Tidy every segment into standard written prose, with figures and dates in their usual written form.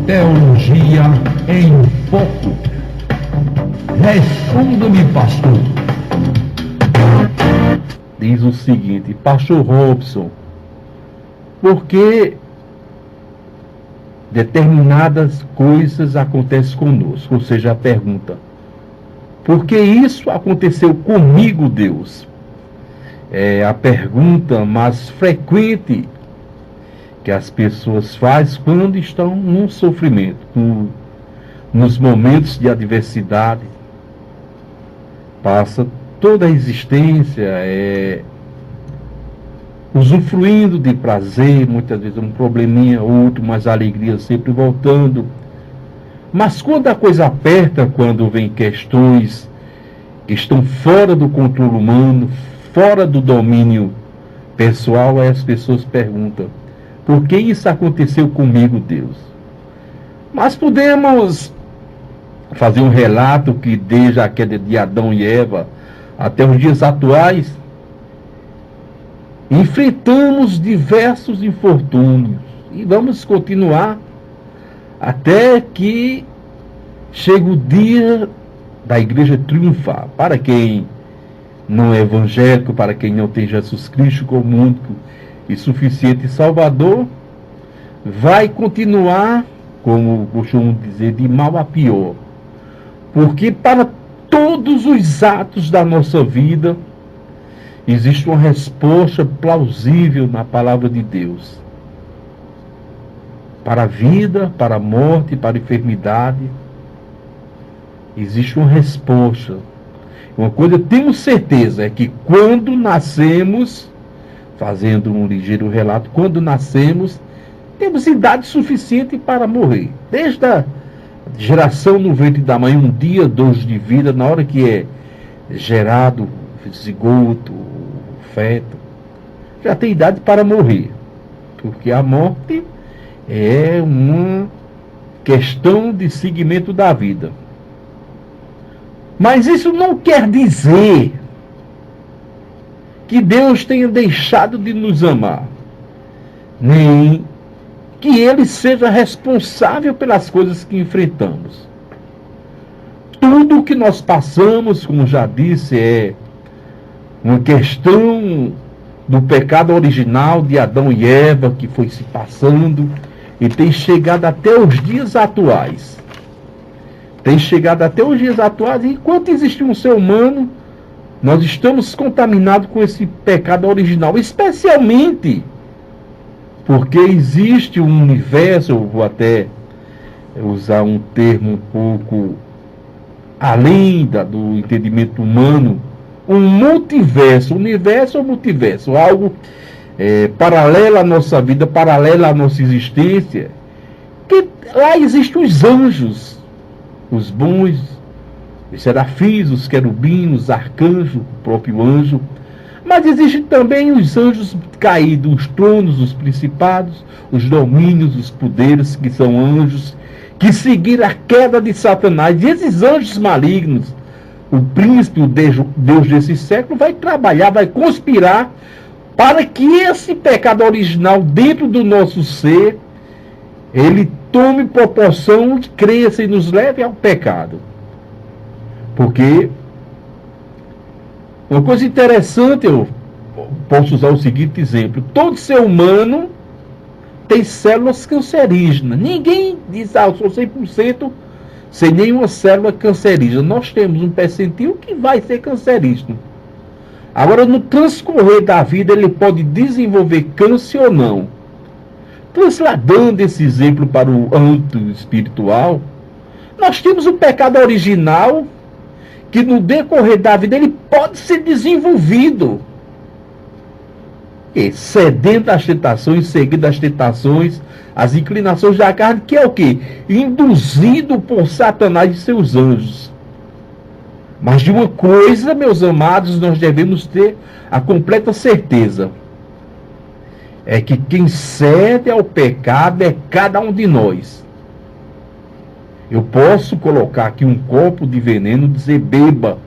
Teologia em Foco. Responda-me, pastor. Diz o seguinte: Pastor Robson, por que determinadas coisas acontecem conosco? Ou seja, a pergunta: por que isso aconteceu comigo, Deus? É a pergunta mais frequente que as pessoas fazem quando estão num sofrimento, nos momentos de adversidade. Passa toda a existência usufruindo de prazer, muitas vezes um probleminha, outro, mas a alegria sempre voltando. Mas quando a coisa aperta, quando vem questões que estão fora do controle humano, fora do domínio pessoal, aí as pessoas perguntam: por que isso aconteceu comigo, Deus? Mas podemos fazer um relato que desde a queda de Adão e Eva até os dias atuais, enfrentamos diversos infortúnios e vamos continuar até que chegue o dia da igreja triunfar. Para quem não é evangélico, para quem não tem Jesus Cristo como único e suficiente Salvador, vai continuar, como costumo dizer, de mal a pior. Porque para todos os atos da nossa vida existe uma resposta plausível na palavra de Deus. Para a vida, para a morte, para a enfermidade, existe uma resposta. Uma coisa eu tenho certeza é que quando nascemos, fazendo um ligeiro relato, quando nascemos, temos idade suficiente para morrer. Desde a geração no ventre da mãe, um dia, 2 de vida, na hora que é gerado zigoto, feto, já tem idade para morrer. Porque a morte é uma questão de seguimento da vida. Mas isso não quer dizer que Deus tenha deixado de nos amar, nem que Ele seja responsável pelas coisas que enfrentamos. Tudo o que nós passamos, como já disse, é uma questão do pecado original de Adão e Eva, que foi se passando e tem chegado até os dias atuais. Tem chegado até os dias atuais, e enquanto existe um ser humano, nós estamos contaminados com esse pecado original, especialmente porque existe um universo, eu vou até usar um termo um pouco além do entendimento humano, um multiverso, universo ou multiverso, algo paralelo à nossa vida, paralelo à nossa existência, que lá existem os anjos, os bons, os serafins, os querubins, os arcanjos, o próprio anjo. Mas existem também os anjos caídos, os tronos, os principados, os domínios, os poderes, que são anjos, que seguiram a queda de Satanás. E esses anjos malignos, o príncipe, o Deus desse século, vai trabalhar, vai conspirar para que esse pecado original dentro do nosso ser, ele tome proporção, cresça e nos leve ao pecado. Porque uma coisa interessante, eu posso usar o seguinte exemplo: todo ser humano tem células cancerígenas. Ninguém diz: eu sou 100% sem nenhuma célula cancerígena. Nós temos um percentil que vai ser cancerígeno. Agora, no transcorrer da vida, ele pode desenvolver câncer ou não. Trasladando esse exemplo para o âmbito espiritual, nós temos o pecado original, que no decorrer da vida ele pode ser desenvolvido. E cedendo às tentações, seguindo as tentações, as inclinações da carne, que é o quê? Induzido por Satanás e seus anjos. Mas de uma coisa, meus amados, nós devemos ter a completa certeza. É que quem cede ao pecado é cada um de nós. Eu posso colocar aqui um copo de veneno e dizer: beba.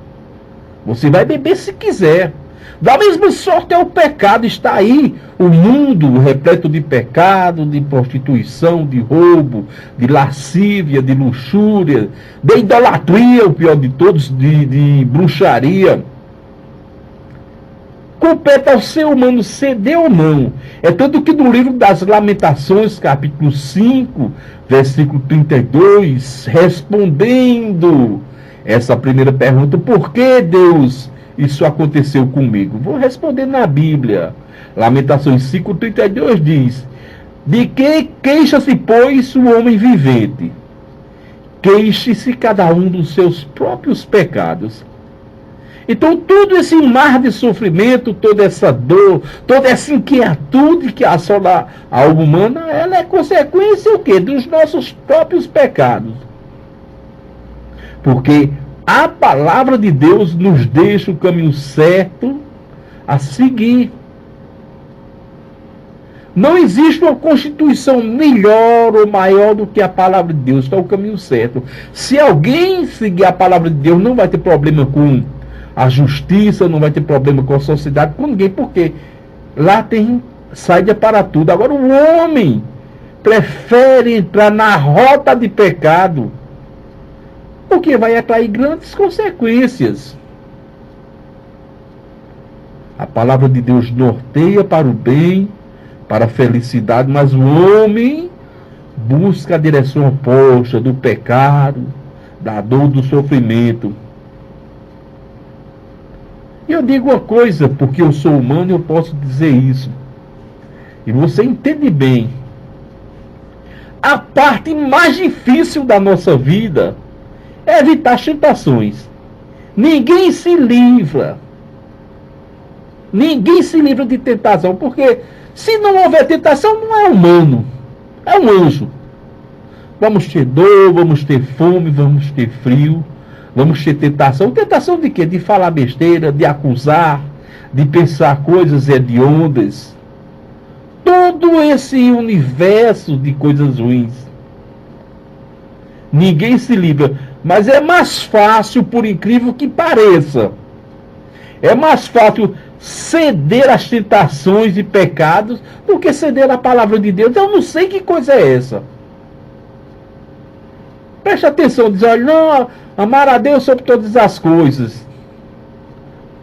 Você vai beber se quiser. Da mesma sorte é o pecado, está aí o mundo repleto de pecado, de prostituição, de roubo, de lascívia, de luxúria, de idolatria, o pior de todos, de bruxaria. Compete ao ser humano ceder ou não. É tanto que no livro das Lamentações, capítulo 5, versículo 32, respondendo essa primeira pergunta, por que Deus isso aconteceu comigo? Vou responder na Bíblia. Lamentações 5,32 diz: de que queixa-se, pois, o homem vivente? Queixe-se cada um dos seus próprios pecados. Então, todo esse mar de sofrimento, toda essa dor, toda essa inquietude que assola a alma humana, ela é consequência o quê? Dos nossos próprios pecados. Porque a palavra de Deus nos deixa o caminho certo a seguir. Não existe uma constituição melhor ou maior do que a palavra de Deus, que é o caminho certo. Se alguém seguir a palavra de Deus, não vai ter problema com a justiça, não vai ter problema com a sociedade, com ninguém, porque lá tem saída para tudo. Agora o homem prefere entrar na rota de pecado, porque vai atrair grandes consequências. A palavra de Deus norteia para o bem, para a felicidade, mas o homem busca a direção oposta do pecado, da dor, do sofrimento. E eu digo uma coisa, porque eu sou humano e eu posso dizer isso. E você entende bem. A parte mais difícil da nossa vida é evitar as tentações. Ninguém se livra. Ninguém se livra de tentação, porque se não houver tentação, não é humano. É um anjo. Vamos ter dor, vamos ter fome, vamos ter frio. Vamos ter tentação. Tentação de quê? De falar besteira, de acusar, de pensar coisas hediondas. Todo esse universo de coisas ruins. Ninguém se livra. Mas é mais fácil, por incrível que pareça, é mais fácil ceder às tentações e pecados do que ceder à palavra de Deus. Eu não sei que coisa é essa. Preste atenção, diz, olha, não, amar a Deus sobre todas as coisas.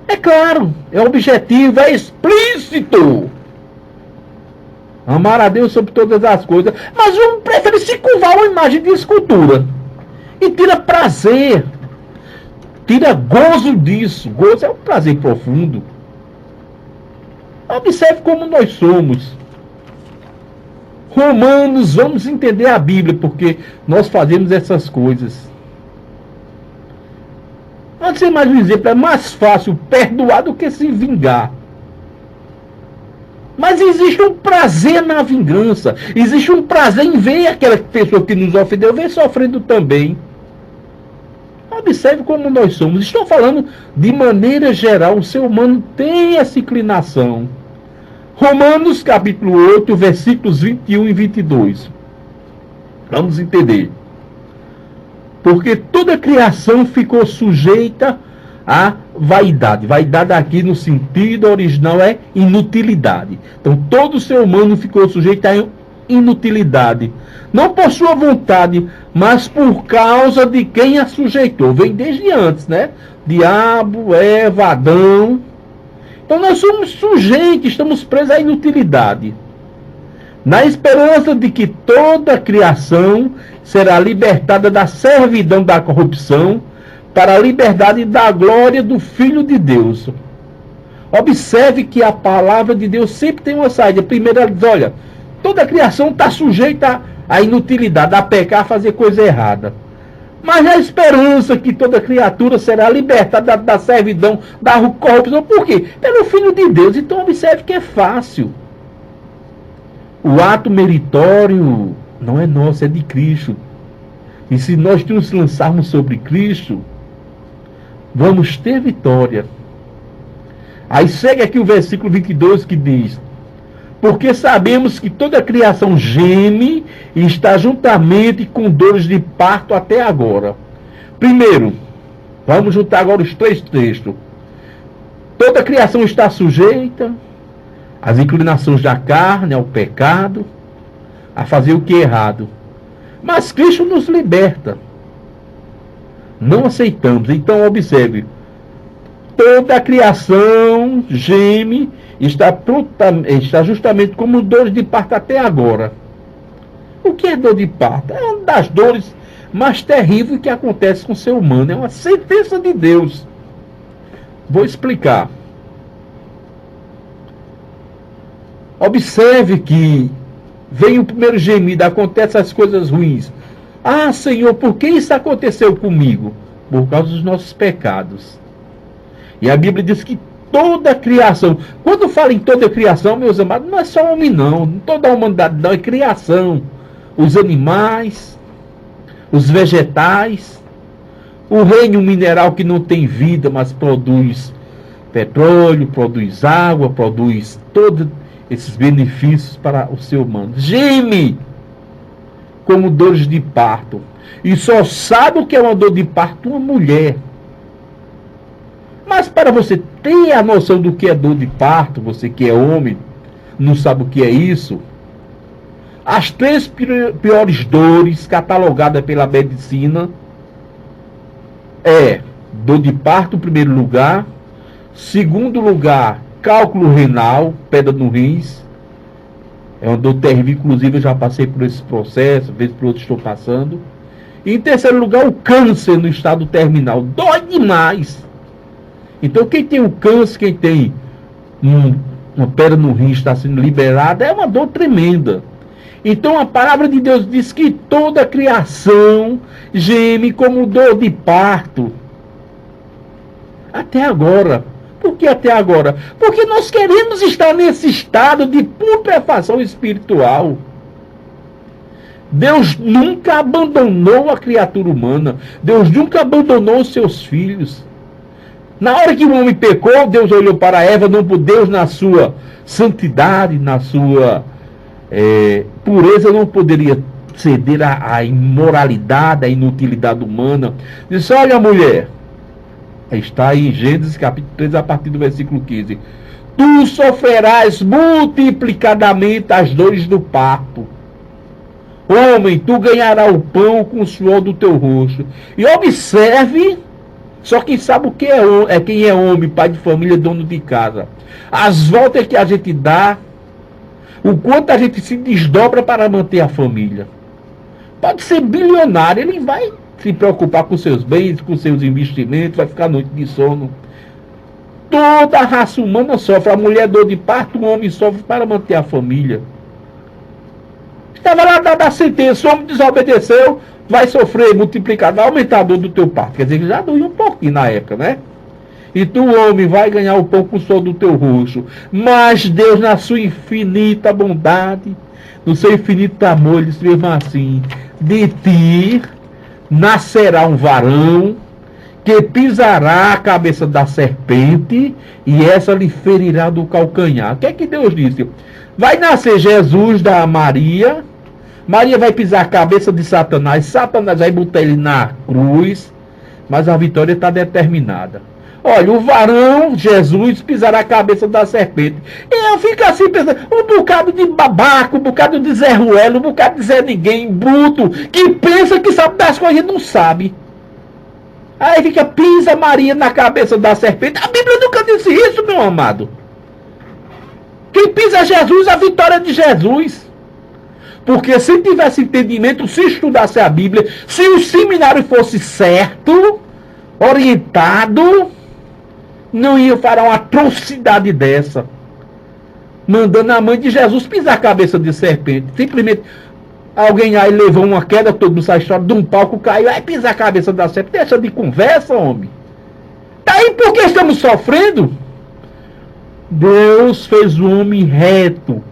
É claro, é objetivo, é explícito. Amar a Deus sobre todas as coisas. Mas um prefere se curvar uma imagem de escultura. E tira prazer. Tira gozo disso. Gozo é um prazer profundo. Observe como nós somos. Romanos, vamos entender a Bíblia, porque nós fazemos essas coisas. Antes de mais um exemplo, é mais fácil perdoar do que se vingar. Mas existe um prazer na vingança. Existe um prazer em ver aquela pessoa que nos ofendeu, ver sofrendo também. Observe como nós somos. Estou falando de maneira geral, o ser humano tem essa inclinação. Romanos capítulo 8, versículos 21 e 22. Vamos entender. Porque toda a criação ficou sujeita à vaidade. Vaidade aqui no sentido original é inutilidade. Então todo ser humano ficou sujeito à inutilidade. Não por sua vontade, mas por causa de quem a sujeitou. Vem desde antes, né? Diabo, Eva, Adão. Então nós somos sujeitos, estamos presos à inutilidade. Na esperança de que toda a criação será libertada da servidão da corrupção para a liberdade da glória do Filho de Deus. Observe que a palavra de Deus sempre tem uma saída. Primeiro ela diz, olha, toda a criação está sujeita à inutilidade, a pecar, a fazer coisa errada. Mas a esperança que toda criatura será libertada da servidão, da corrupção. Por quê? Pelo Filho de Deus. Então observe que é fácil. O ato meritório não é nosso, é de Cristo. E se nós nos lançarmos sobre Cristo, vamos ter vitória. Aí segue aqui o versículo 22 que diz: porque sabemos que toda a criação geme e está juntamente com dores de parto até agora. Primeiro, vamos juntar agora os três textos. Toda a criação está sujeita às inclinações da carne, ao pecado, a fazer o que é errado. Mas Cristo nos liberta. Não aceitamos. Então, observe. Toda a criação geme, está justamente como dores de parto até agora. O que é dor de parto? É uma das dores mais terríveis que acontece com o ser humano. É uma sentença de Deus. Vou explicar. Observe que vem o primeiro gemido, acontecem as coisas ruins. Ah, Senhor, por que isso aconteceu comigo? Por causa dos nossos pecados. E a Bíblia diz que toda a criação, quando fala em toda a criação, meus amados, não é só homem não, toda a humanidade não, é criação. Os animais, os vegetais, o reino mineral que não tem vida, mas produz petróleo, produz água, produz todos esses benefícios para o ser humano. Geme como dores de parto. E só sabe o que é uma dor de parto uma mulher. Mas para você ter a noção do que é dor de parto, você que é homem, não sabe o que é isso, as 3 piores dores catalogadas pela medicina é dor de parto em primeiro lugar, segundo lugar, cálculo renal, pedra no rins, é uma dor terrível, inclusive eu já passei por esse processo, às vezes por outros estou passando. E em terceiro lugar, o câncer no estado terminal, dói demais. Então quem tem o câncer, quem tem uma pedra no rim está sendo liberada, é uma dor tremenda. Então a palavra de Deus diz que toda a criação geme como dor de parto. Até agora. Por que até agora? Porque nós queremos estar nesse estado de putrefação espiritual. Deus nunca abandonou a criatura humana. Deus nunca abandonou os seus filhos. Na hora que o homem pecou, Deus olhou para Eva, não por Deus na sua santidade, na sua pureza, não poderia ceder à imoralidade, à inutilidade humana. Disse, olha mulher, está em Gênesis capítulo 3, a partir do versículo 15. Tu sofrerás multiplicadamente as dores do parto. Homem, tu ganharás o pão com o suor do teu rosto. E observe, só quem sabe o que é quem é homem, pai de família, dono de casa. As voltas que a gente dá, o quanto a gente se desdobra para manter a família. Pode ser bilionário, ele vai se preocupar com seus bens, com seus investimentos, vai ficar noite de sono. Toda a raça humana sofre. A mulher dor de parto, o homem sofre para manter a família. Estava lá dada a sentença, o homem desobedeceu, vai sofrer multiplicado, vai aumentar a dor do teu parto. Quer dizer que já doía um pouquinho na época, né? E tu, homem, vai ganhar um pouco o sol do teu rosto. Mas Deus, na sua infinita bondade, no seu infinito amor, ele diz mesmo assim, de ti nascerá um varão que pisará a cabeça da serpente e essa lhe ferirá do calcanhar. O que é que Deus disse? Vai nascer Jesus da Maria, Maria vai pisar a cabeça de Satanás, Satanás vai botar ele na cruz, mas a vitória está determinada. Olha, o varão, Jesus, pisará a cabeça da serpente. E eu fico assim pensando, um bocado de babaca, um bocado de Zé Ruelo, um bocado de Zé Ninguém, bruto, que pensa que sabe das coisas e não sabe. Aí fica, pisa Maria na cabeça da serpente. A Bíblia nunca disse isso, meu amado. Quem pisa Jesus, a vitória é de Jesus. Porque se tivesse entendimento, se estudasse a Bíblia, se o seminário fosse certo, orientado, não ia fazer uma atrocidade dessa. Mandando a mãe de Jesus pisar a cabeça de serpente. Simplesmente alguém aí levou uma queda, todo mundo sabe a história, de um palco caiu, aí pisar a cabeça da serpente. Deixa de conversa, homem. Daí por que estamos sofrendo? Deus fez o homem reto.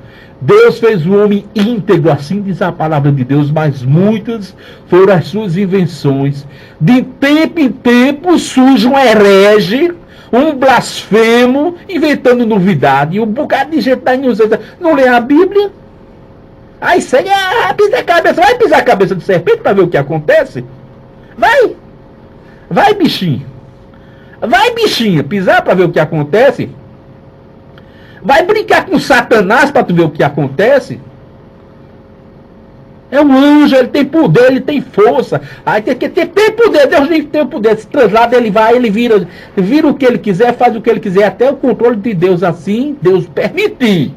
Deus fez o homem íntegro, assim diz a palavra de Deus, mas muitas foram as suas invenções. De tempo em tempo surge um herege, um blasfemo, inventando novidade. E um bocado de gente da inocência não lê a Bíblia. Aí segue, pisa a cabeça, vai pisar a cabeça de serpente para ver o que acontece? Vai bichinho. Vai, bichinha, pisar para ver o que acontece. Vai brincar com Satanás para tu ver o que acontece. É um anjo, ele tem poder, ele tem força. Aí tem poder, Deus nem tem o poder. Se translada, ele vai, ele vira o que ele quiser, faz o que ele quiser, até o controle de Deus assim, Deus permitir.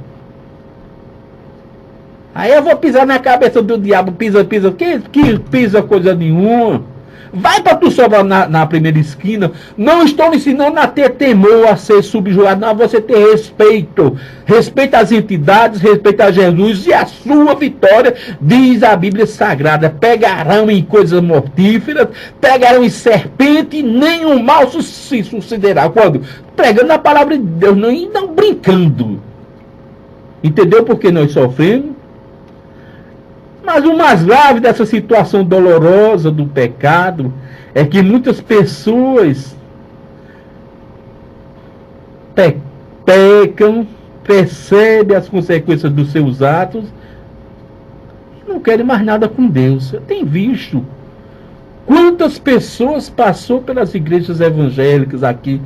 Aí eu vou pisar na cabeça do diabo, pisa, que pisa coisa nenhuma. Vai para tu sobrar na primeira esquina. Não estou ensinando a ter temor, a ser subjugado. Não, você ter respeito. Respeita as entidades, respeita a Jesus e a sua vitória, diz a Bíblia Sagrada. Pegarão em coisas mortíferas, pegarão em serpente e nenhum mal se sucederá. Quando? Pregando a palavra de Deus, não brincando. Entendeu por que nós sofremos? Mas o mais grave dessa situação dolorosa do pecado é que muitas pessoas pecam, percebem as consequências dos seus atos e não querem mais nada com Deus. Eu tenho visto quantas pessoas passou pelas igrejas evangélicas aqui.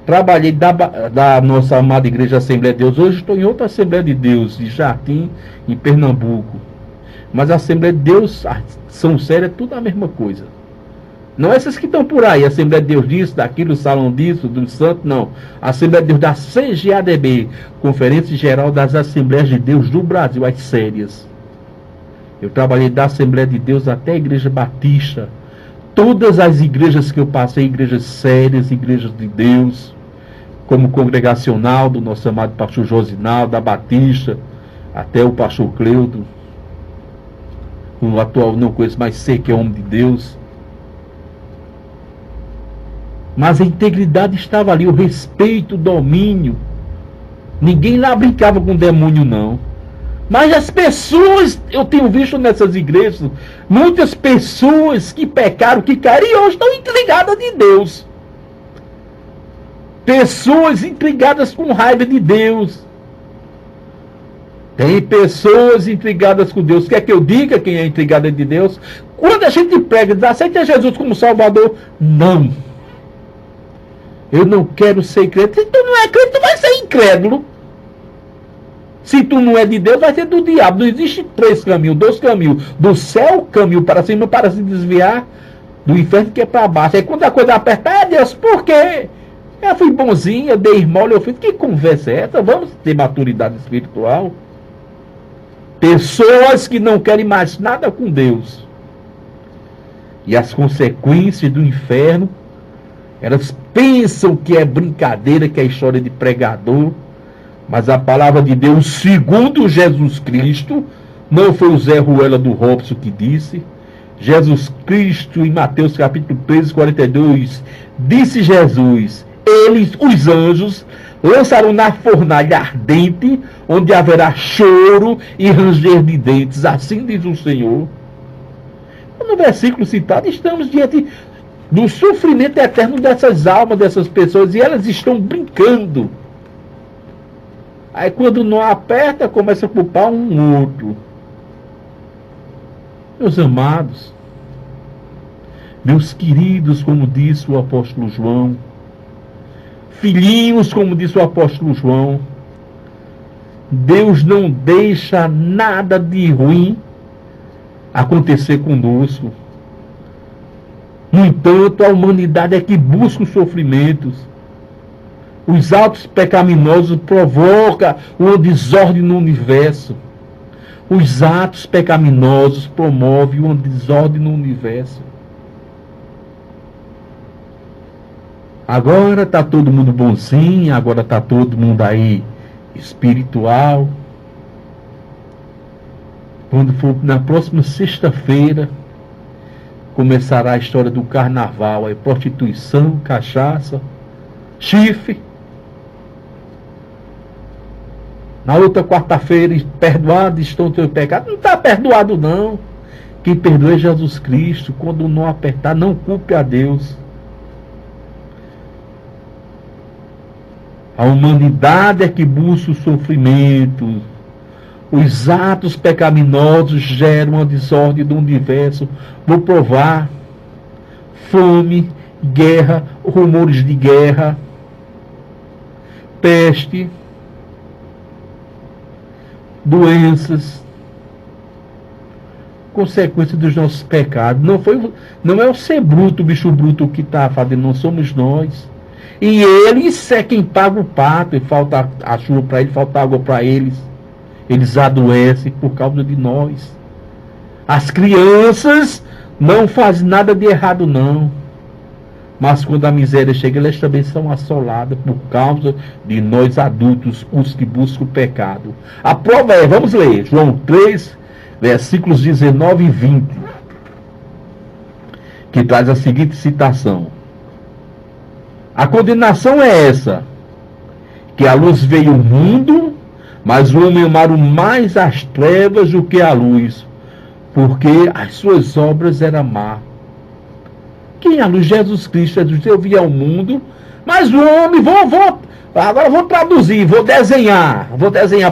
Trabalhei da nossa amada Igreja Assembleia de Deus. Hoje estou em outra Assembleia de Deus, de Jardim, em Pernambuco. Mas a Assembleia de Deus, a São Sério, é tudo a mesma coisa. Não essas que estão por aí, a Assembleia de Deus disso, daquilo, o salão disso, do santo, não. A Assembleia de Deus da CGADB, Conferência Geral das Assembleias de Deus do Brasil, as sérias. Eu trabalhei da Assembleia de Deus até a Igreja Batista. Todas as igrejas que eu passei, igrejas sérias, igrejas de Deus, como congregacional do nosso amado pastor Josinaldo, da Batista, até o pastor Cleudo. O atual não conheço, mas sei que é homem de Deus. Mas a integridade estava ali, o respeito, o domínio. Ninguém lá brincava com o demônio, não. Mas as pessoas, eu tenho visto nessas igrejas, muitas pessoas que pecaram, que caíram, e hoje estão intrigadas de Deus. Pessoas intrigadas com raiva de Deus. Tem pessoas intrigadas com Deus. Quer que eu diga quem é intrigada de Deus? Quando a gente prega, diz, aceita Jesus como Salvador. Não. Eu não quero ser crente. Se tu não é crente, tu vai ser incrédulo. Se tu não é de Deus, vai ser do diabo. Não existe 3 caminhos, 2 caminhos. Do céu, caminho para cima, para se desviar. Do inferno, que é para baixo. Aí quando a coisa apertar, é Deus. Por quê? Eu fui bonzinha, dei esmola, eu fiz. Que conversa é essa? Vamos ter maturidade espiritual. Pessoas que não querem mais nada com Deus. E as consequências do inferno, elas pensam que é brincadeira, que é história de pregador. Mas a palavra de Deus, segundo Jesus Cristo, não foi o Zé Ruela do Robson que disse. Jesus Cristo, em Mateus capítulo 13, 42, disse Jesus, eles, os anjos, lançaram na fornalha ardente, onde haverá choro e ranger de dentes. Assim diz o Senhor. No versículo citado, estamos diante do sofrimento eterno dessas almas, dessas pessoas, e elas estão brincando. Aí quando não aperta, começa a culpar um outro. Meus amados, meus queridos, como disse o apóstolo João, filhinhos, como disse o apóstolo João, Deus não deixa nada de ruim acontecer conosco. No entanto, a humanidade é que busca os sofrimentos. Os atos pecaminosos provocam uma desordem no universo. Os atos pecaminosos promovem uma desordem no universo. Agora está todo mundo bonzinho, agora está todo mundo aí espiritual. Quando for na próxima sexta-feira, começará a história do carnaval, aí prostituição, cachaça, chifre. Na outra quarta-feira, perdoados estão os teus pecados. Não está perdoado, não. Quem perdoa é Jesus Cristo. Quando não apertar, não culpe a Deus. A humanidade é que busca o sofrimento. Os atos pecaminosos geram a desordem do universo. Vou provar fome, guerra, rumores de guerra, peste, doenças, consequência dos nossos pecados. Não é o ser bruto, o bicho bruto que está fazendo, não somos nós. E eles é quem paga o pato, e falta a chuva para eles, falta água para eles. Eles adoecem por causa de nós. As crianças não fazem nada de errado, não. Mas quando a miséria chega, elas também são assoladas por causa de nós adultos, os que buscam o pecado. A prova é, vamos ler, João 3, versículos 19 e 20, que traz a seguinte citação. A condenação é essa, que a luz veio ao mundo, mas o homem amaram mais as trevas do que a luz, porque as suas obras eram más. Quem é a luz? Jesus Cristo. Jesus, eu vim ao mundo, mas o homem, agora vou traduzir, vou desenhar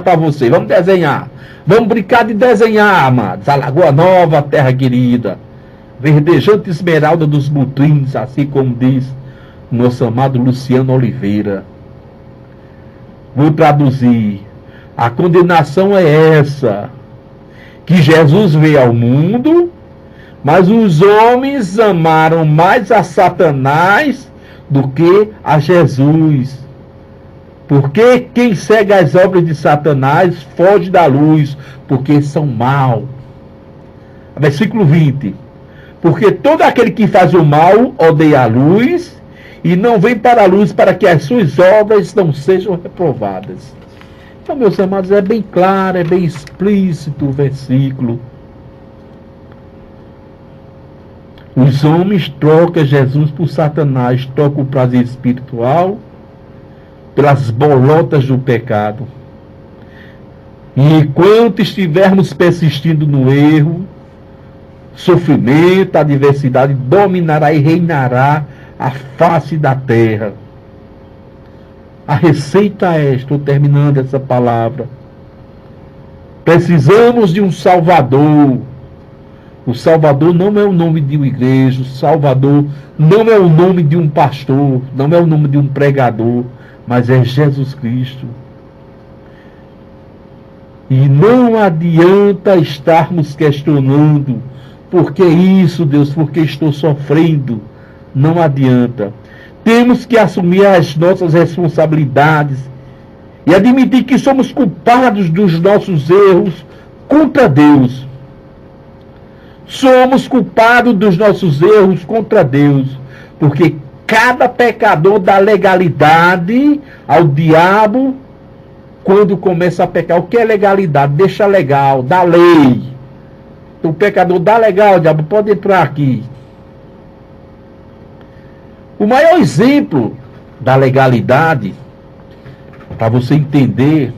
para você, vamos desenhar. Vamos brincar de desenhar, amados. A Lagoa Nova, a terra querida, verdejante esmeralda dos butrins, assim como diz o nosso amado Luciano Oliveira. Vou traduzir. A condenação é essa, que Jesus veio ao mundo, mas os homens amaram mais a Satanás do que a Jesus. Porque quem segue as obras de Satanás foge da luz, porque são mal. Versículo 20. Porque todo aquele que faz o mal odeia a luz e não vem para a luz para que as suas obras não sejam reprovadas. Então, meus amados, é bem claro, é bem explícito o versículo. Os homens trocam Jesus por Satanás, trocam o prazer espiritual pelas bolotas do pecado. E enquanto estivermos persistindo no erro, sofrimento, adversidade dominará e reinará a face da terra. A receita é, estou terminando essa palavra. Precisamos de um Salvador. O Salvador não é o nome de uma igreja, o Salvador não é o nome de um pastor, não é o nome de um pregador, mas é Jesus Cristo. E não adianta estarmos questionando, por que isso, Deus, por que estou sofrendo? Não adianta. Temos que assumir as nossas responsabilidades e admitir que somos culpados dos nossos erros contra Deus. Somos culpados dos nossos erros contra Deus, porque cada pecador dá legalidade ao diabo quando começa a pecar. O que é legalidade? Deixa legal, dá lei. O pecador dá legal, o diabo pode entrar aqui. O maior exemplo da legalidade, para você entender,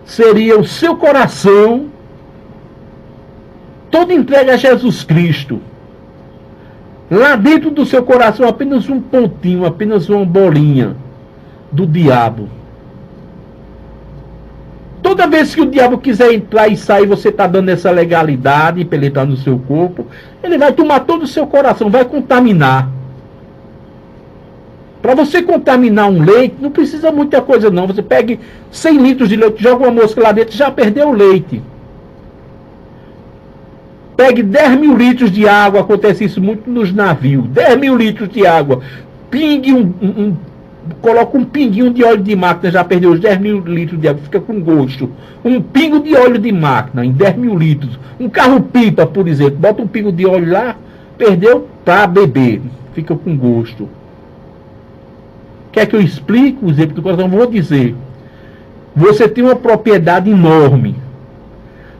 seria o seu coração todo entregue a Jesus Cristo. Lá dentro do seu coração apenas um pontinho, apenas uma bolinha do diabo. Toda vez que o diabo quiser entrar e sair, você está dando essa legalidade para ele entrar no seu corpo, ele vai tomar todo o seu coração, vai contaminar. Para você contaminar um leite, não precisa muita coisa não. Você pega 100 litros de leite, joga uma mosca lá dentro, já perdeu o leite. Pegue 10 mil litros de água, acontece isso muito nos navios. 10 mil litros de água, pingue coloca um pinguinho de óleo de máquina, já perdeu os 10 mil litros de água, fica com gosto. Um pingo de óleo de máquina em 10 mil litros. Um carro-pipa, por exemplo, bota um pingo de óleo lá, perdeu para beber, fica com gosto. Quer que eu explique o exemplo do coração? Vou dizer. Você tem uma propriedade enorme.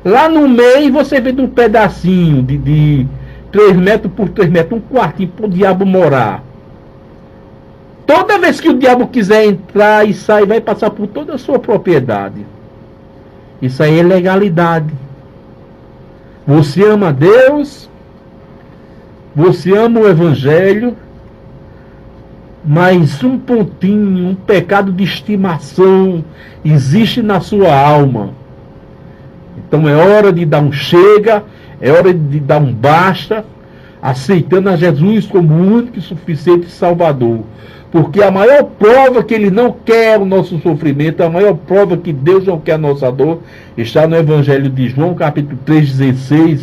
Lá no meio você vê um pedacinho de 3 metros por 3 metros, um quartinho para o diabo morar. Toda vez que o diabo quiser entrar e sair, vai passar por toda a sua propriedade. Isso aí é legalidade. Você ama Deus, você ama o Evangelho, mas um pontinho, um pecado de estimação existe na sua alma. Então é hora de dar um chega, é hora de dar um basta. aceitando a Jesus como o único e suficiente Salvador. Porque a maior prova que Ele não quer o nosso sofrimento, a maior prova que Deus não quer a nossa dor, está no Evangelho de João, capítulo 3,16.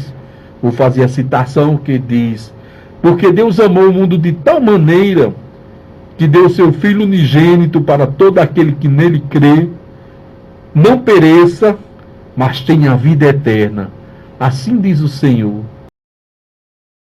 Vou fazer a citação que diz: porque Deus amou o mundo de tal maneira que deu seu Filho unigênito para todo aquele que nele crê, não pereça, mas tenha a vida eterna. Assim diz o Senhor.